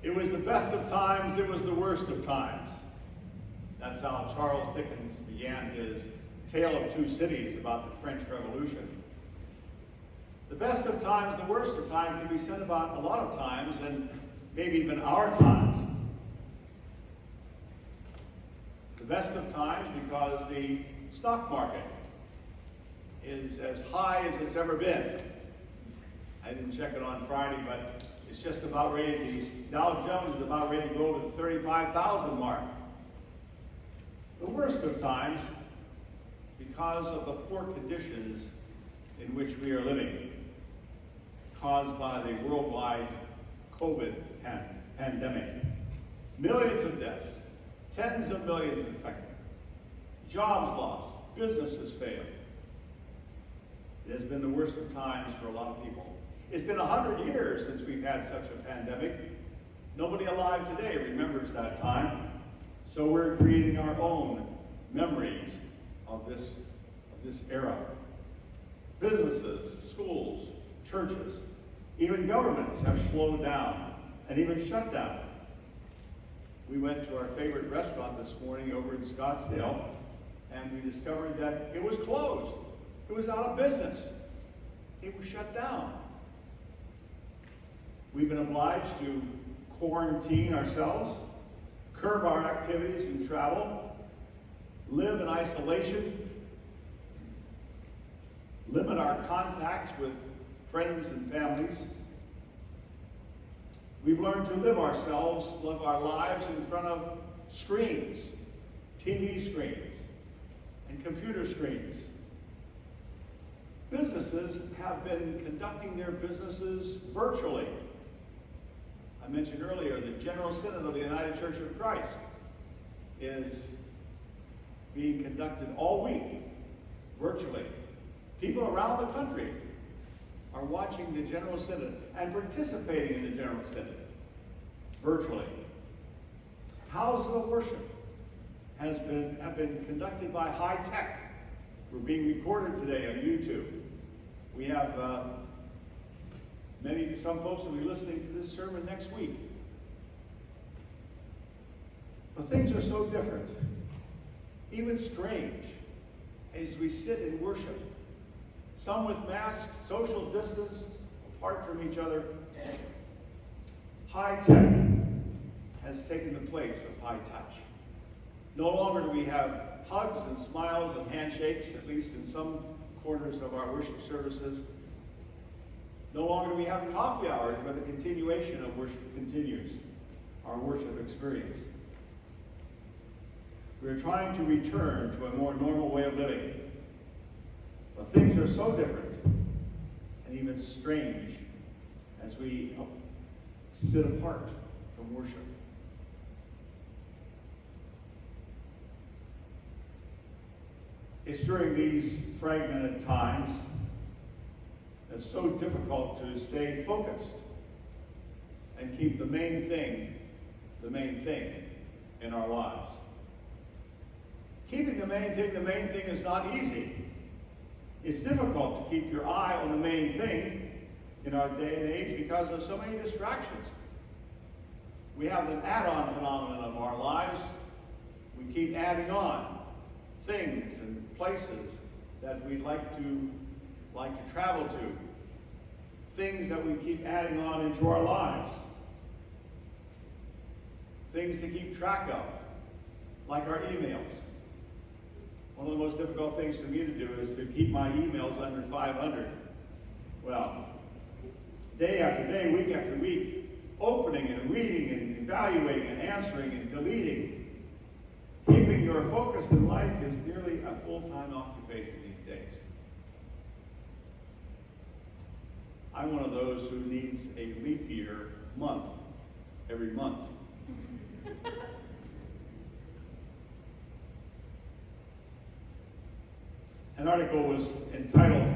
It was the best of times, it was the worst of times. That's how Charles Dickens began his Tale of Two Cities about the French Revolution. The best of times, the worst of times can be said about a lot of times, and maybe even our times. The best of times because the stock market is as high as it's ever been. I didn't check it on Friday, but it's just about ready. The Dow Jones is about ready to go over the 35,000 mark. The worst of times because of the poor conditions in which we are living, caused by the worldwide COVID pandemic. Millions of deaths, tens of millions infected, jobs lost, businesses failed. It has been the worst of times for a lot of people. It's been 100 years since we've had such a pandemic. Nobody alive today remembers that time. So we're creating our own memories of this era. Businesses, schools, churches, even governments have slowed down and even shut down. We went to our favorite restaurant this morning over in Scottsdale, and we discovered that it was closed. It was out of business. It was shut down. We've been obliged to quarantine ourselves, curb our activities and travel, live in isolation, limit our contacts with friends and families. We've learned to live our lives in front of screens, TV screens, and computer screens. Businesses have been conducting their businesses virtually. I mentioned earlier the General Synod of the United Church of Christ is being conducted all week virtually. People around the country are watching the General Synod and participating in the General Synod virtually. Houses of worship have been conducted by high tech. We're being recorded today on YouTube. We have some folks will be listening to this sermon next week. But things are so different, even strange, as we sit in worship. Some with masks, social distance, apart from each other. High tech has taken the place of high touch. No longer do we have hugs and smiles and handshakes, at least in some corners of our worship services. No longer do we have coffee hours where the continuation of worship continues, our worship experience. We're trying to return to a more normal way of living. But things are so different and even strange as we sit apart from worship. It's during these fragmented times it's so difficult to stay focused and keep the main thing in our lives. Keeping the main thing is not easy. It's difficult to keep your eye on the main thing in our day and age because of so many distractions. We have an add-on phenomenon of our lives. We keep adding on things and places that we'd like to travel to, things that we keep adding on into our lives, things to keep track of, like our emails. One of the most difficult things for me to do is to keep my emails under 500. Well, day after day, week after week, opening and reading and evaluating and answering and deleting. Keeping your focus in life is nearly a full-time occupation these days. I'm one of those who needs a leap year month every month. An article was entitled,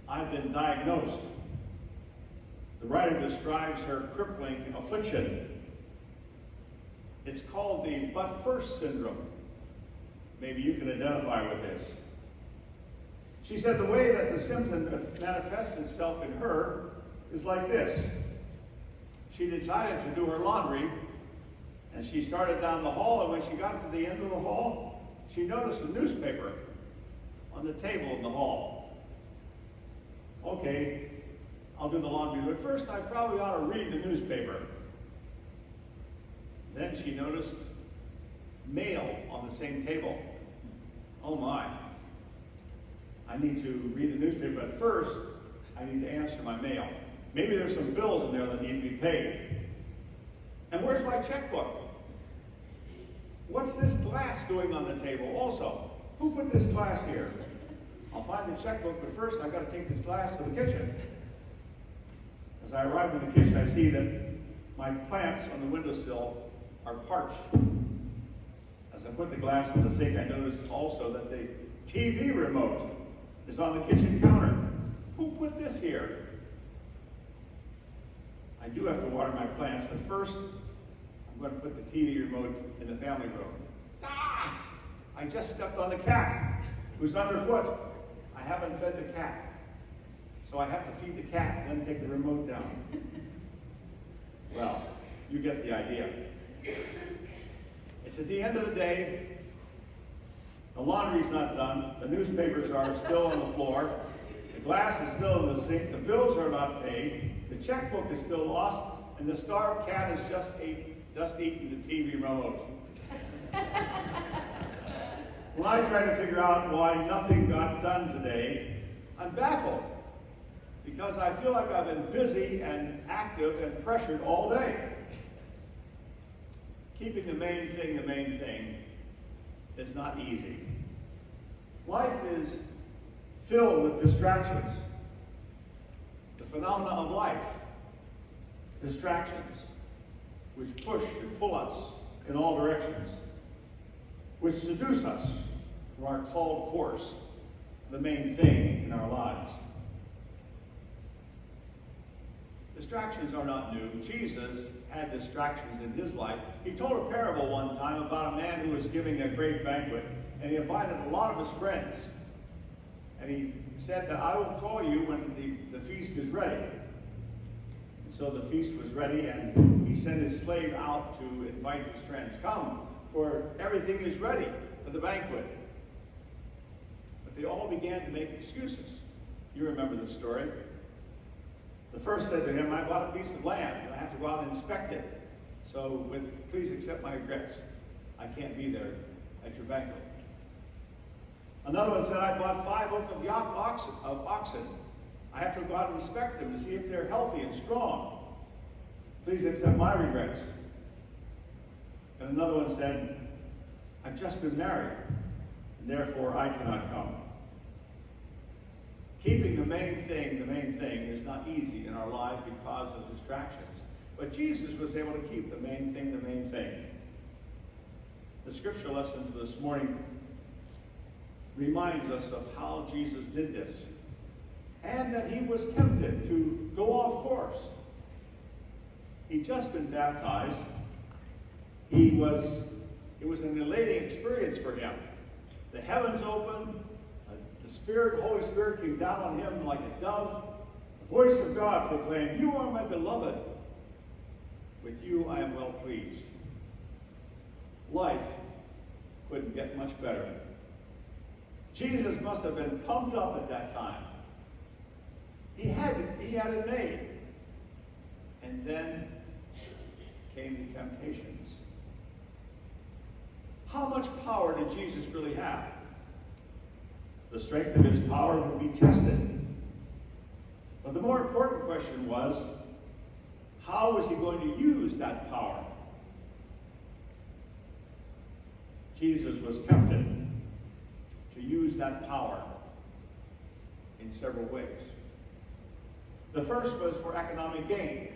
"I've Been Diagnosed." The writer describes her crippling affliction. It's called the "but first" syndrome. Maybe you can identify with this. She said the way that the symptom manifests itself in her is like this. she decided to do her laundry, and she started down the hall, and when she got to the end of the hall, she noticed a newspaper on the table in the hall. Okay, I'll do the laundry, but first I probably ought to read the newspaper. Then she noticed mail on the same table. Oh my, I need to read the newspaper, but first I need to answer my mail. Maybe there's some bills in there that need to be paid. And where's my checkbook? What's this glass doing on the table also? Who put this glass here? I'll find the checkbook, but first I've got to take this glass to the kitchen. As I arrive in the kitchen, I see that my plants on the windowsill are parched. As I put the glass in the sink, I notice also that the TV remote is on the kitchen counter. Who put this here? I do have to water my plants, but first I'm going to put the TV remote in the family room. Ah! I just stepped on the cat who's underfoot. I haven't fed the cat. So I have to feed the cat and then take the remote down. Well, you get the idea. It's at the end of the day. The laundry's not done. The newspapers are still on the floor. The glass is still in the sink. The bills are not paid. The checkbook is still lost. And the starved cat has just eaten the TV remote. When I try to figure out why nothing got done today, I'm baffled. Because I feel like I've been busy and active and pressured all day. Keeping the main thing is not easy. Life is filled with distractions. The phenomena of life, distractions, which push and pull us in all directions, which seduce us from our called course, the main thing in our lives. Distractions are not new. Jesus had distractions in his life. He told a parable one time about a man who was giving a great banquet, and he invited a lot of his friends. And he said that I will call you when the feast is ready. And so the feast was ready, and he sent his slave out to invite his friends. Come, for everything is ready for the banquet. But they all began to make excuses. You remember the story. The first said to him, I bought a piece of land, and I have to go out and inspect it. So please accept my regrets. I can't be there at your banquet. Another one said, I bought 5 yoke of oxen. I have to go out and inspect them to see if they're healthy and strong. Please accept my regrets. And another one said, I've just been married, and therefore I cannot come. Keeping the main thing is not easy in our lives because of distractions. But Jesus was able to keep the main thing. The scripture lesson for this morning reminds us of how Jesus did this, and that he was tempted to go off course. He'd just been baptized. It was an elating experience for him. The heavens opened. The Holy Spirit came down on him like a dove. The voice of God proclaimed, you are my beloved. With you I am well pleased. Life couldn't get much better. Jesus must have been pumped up at that time. He had it made. And then came the temptations. How much power did Jesus really have? The strength of his power would be tested. But the more important question was, how was he going to use that power? Jesus was tempted to use that power in several ways. The first was for economic gain.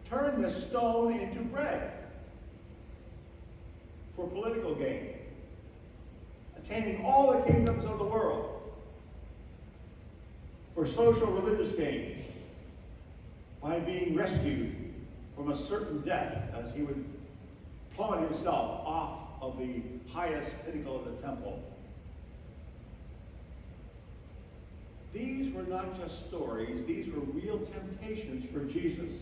Turn this stone into bread. For political gain. Attaining all the kingdoms of the world. For social religious gain, by being rescued from a certain death as he would plummet himself off of the highest pinnacle of the temple. These were not just stories, these were real temptations for Jesus.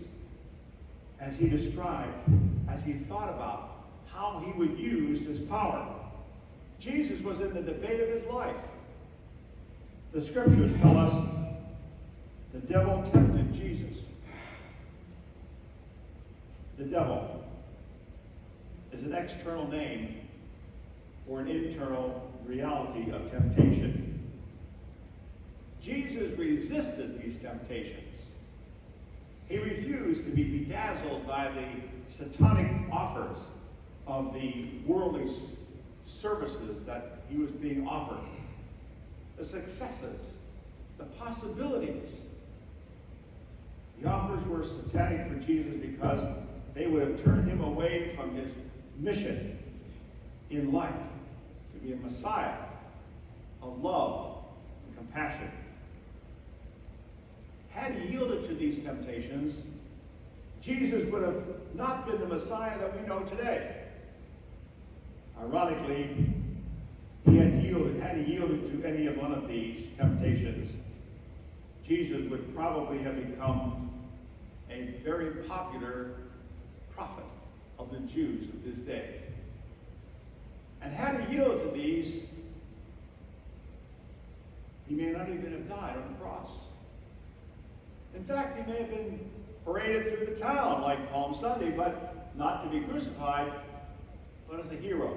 as he described, as he thought about how he would use his power. Jesus was in the debate of his life. The scriptures tell us the devil tempted Jesus. The devil is an external name for an internal reality of temptation. Jesus resisted these temptations. He refused to be bedazzled by the satanic offers of the worldly services that he was being offered, the successes, the possibilities. The offers were satanic for Jesus because they would have turned him away from his mission in life, to be a Messiah of love and compassion. Had he yielded to these temptations, Jesus would have not been the Messiah that we know today. Ironically, had he yielded to any of one of these temptations, Jesus would probably have become a very popular prophet of the Jews of his day. And had he yielded to these, he may not even have died on the cross. In fact, he may have been paraded through the town like Palm Sunday, but not to be crucified, but as a hero.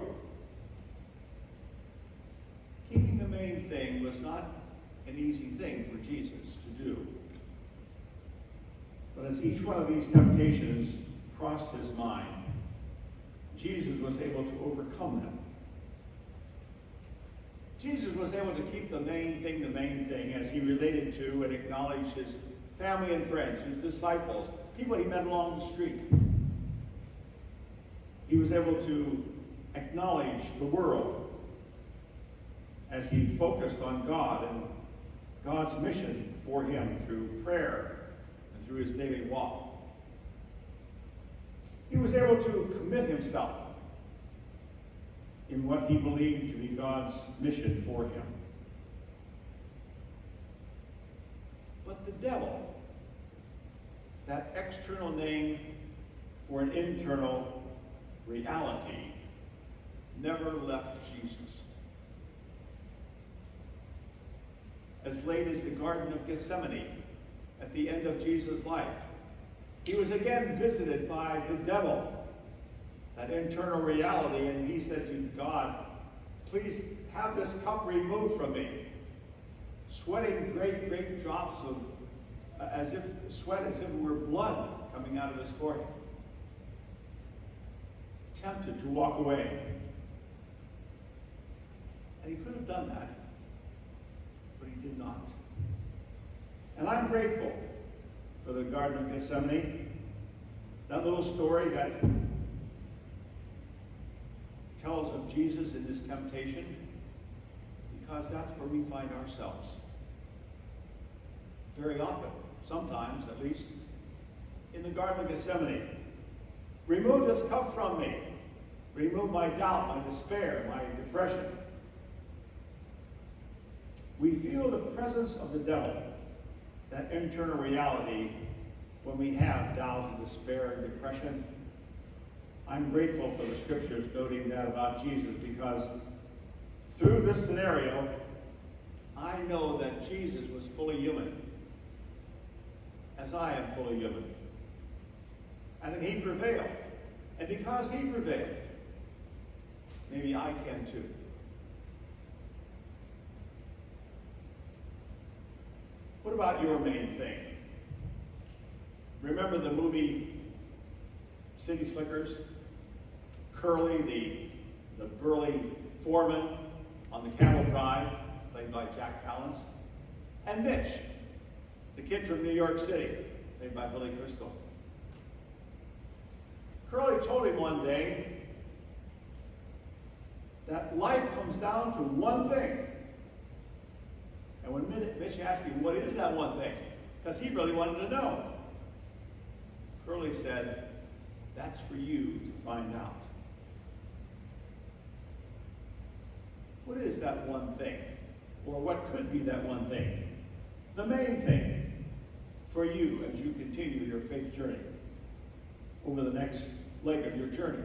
Keeping the main thing was not an easy thing for Jesus to do. But as each one of these temptations crossed his mind, Jesus was able to overcome them. Jesus was able to keep the main thing as he related to and acknowledged his family and friends, his disciples, people he met along the street. He was able to acknowledge the world as he focused on God and God's mission for him through prayer and through his daily walk. He was able to commit himself in what he believed to be God's mission for him. But the devil, that external name for an internal reality, never left Jesus. As late as the Garden of Gethsemane, at the end of Jesus' life, he was again visited by the devil, that internal reality, and he said to God, please have this cup removed from me. Sweating great drops of, as if it were blood coming out of his forehead. Tempted to walk away. And he could have done that, but he did not. And I'm grateful for the Garden of Gethsemane, that little story that tells of Jesus in his temptation, because that's where we find ourselves. Very often, sometimes at least, in the Garden of Gethsemane. Remove this cup from me. Remove my doubt, my despair, my depression. We feel the presence of the devil, that internal reality, when we have doubt and despair and depression. I'm grateful for the scriptures noting that about Jesus, because through this scenario, I know that Jesus was fully human, as I am fully human, and that he prevailed. And because he prevailed, maybe I can too. What about your main thing? Remember the movie City Slickers? Curly, the burly foreman on the camel drive, played by Jack Palance, and Mitch, the kid from New York City, played by Billy Crystal. Curly told him one day that life comes down to one thing. And when Mitch asked him, what is that one thing? Because he really wanted to know. Curly said, that's for you to find out. What is that one thing? Or what could be that one thing? The main thing for you as you continue your faith journey. over the next leg of your journey,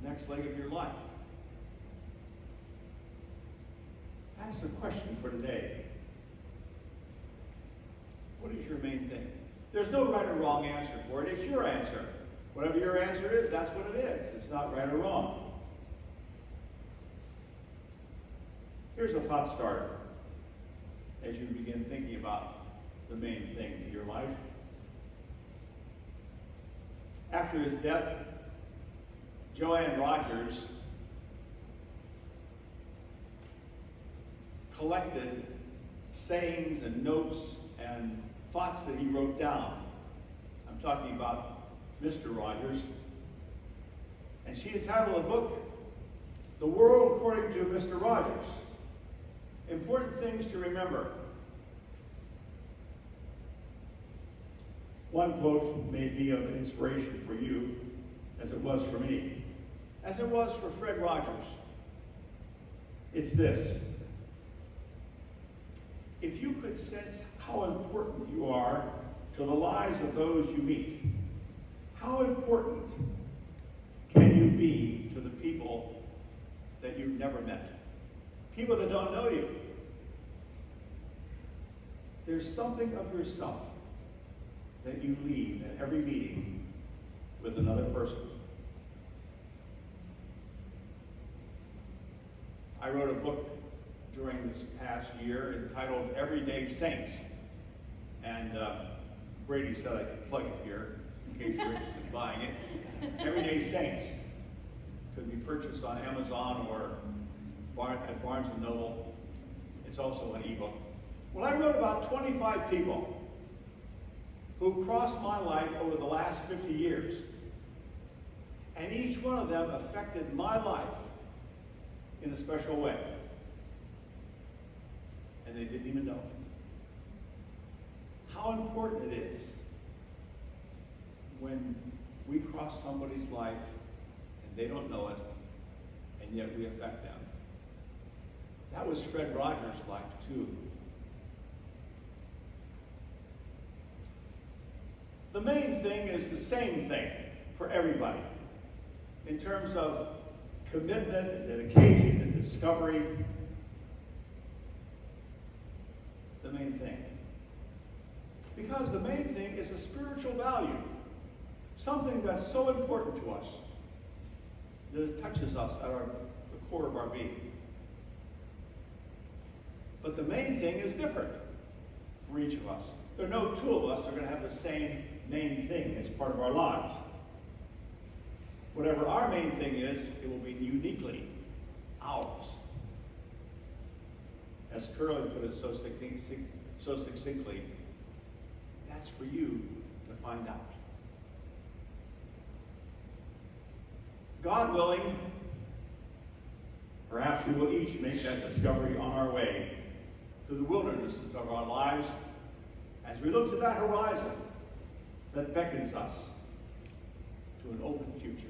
next leg of your life? That's the question for today. What is your main thing? There's no right or wrong answer for it. It's your answer. Whatever your answer is, that's what it is. It's not right or wrong. Here's a thought starter as you begin thinking about the main thing in your life. After his death, Joanne Rogers collected sayings and notes and thoughts that he wrote down. I'm talking about Mr. Rogers. And she entitled a book, The World According to Mr. Rogers. Important things to remember. One quote may be of inspiration for you, as it was for me, as it was for Fred Rogers. It's this: if you could sense how important you are to the lives of those you meet, how important can you be to the people that you've never met? People that don't know you. There's something of yourself that you leave at every meeting with another person. I wrote a book during this past year entitled Everyday Saints. And Brady said I could plug it here in case you're interested in buying it. Everyday Saints could be purchased on Amazon or at Barnes & Noble. It's also an ebook. Well, I wrote about 25 people who crossed my life over the last 50 years. And each one of them affected my life in a special way. And they didn't even know it. How important it is when we cross somebody's life and they don't know it, and yet we affect them. That was Fred Rogers' life too. The main thing is the same thing for everybody in terms of commitment and dedication and discovery. The main thing. Because the main thing is a spiritual value, something that's so important to us that it touches us at the core of our being. But the main thing is different for each of us. There are no two of us that are going to have the same main thing as part of our lives. Whatever our main thing is, it will be uniquely ours. As Curly put it so succinctly, that's for you to find out. God willing, perhaps we will each make that discovery on our way through the wildernesses of our lives as we look to that horizon that beckons us to an open future.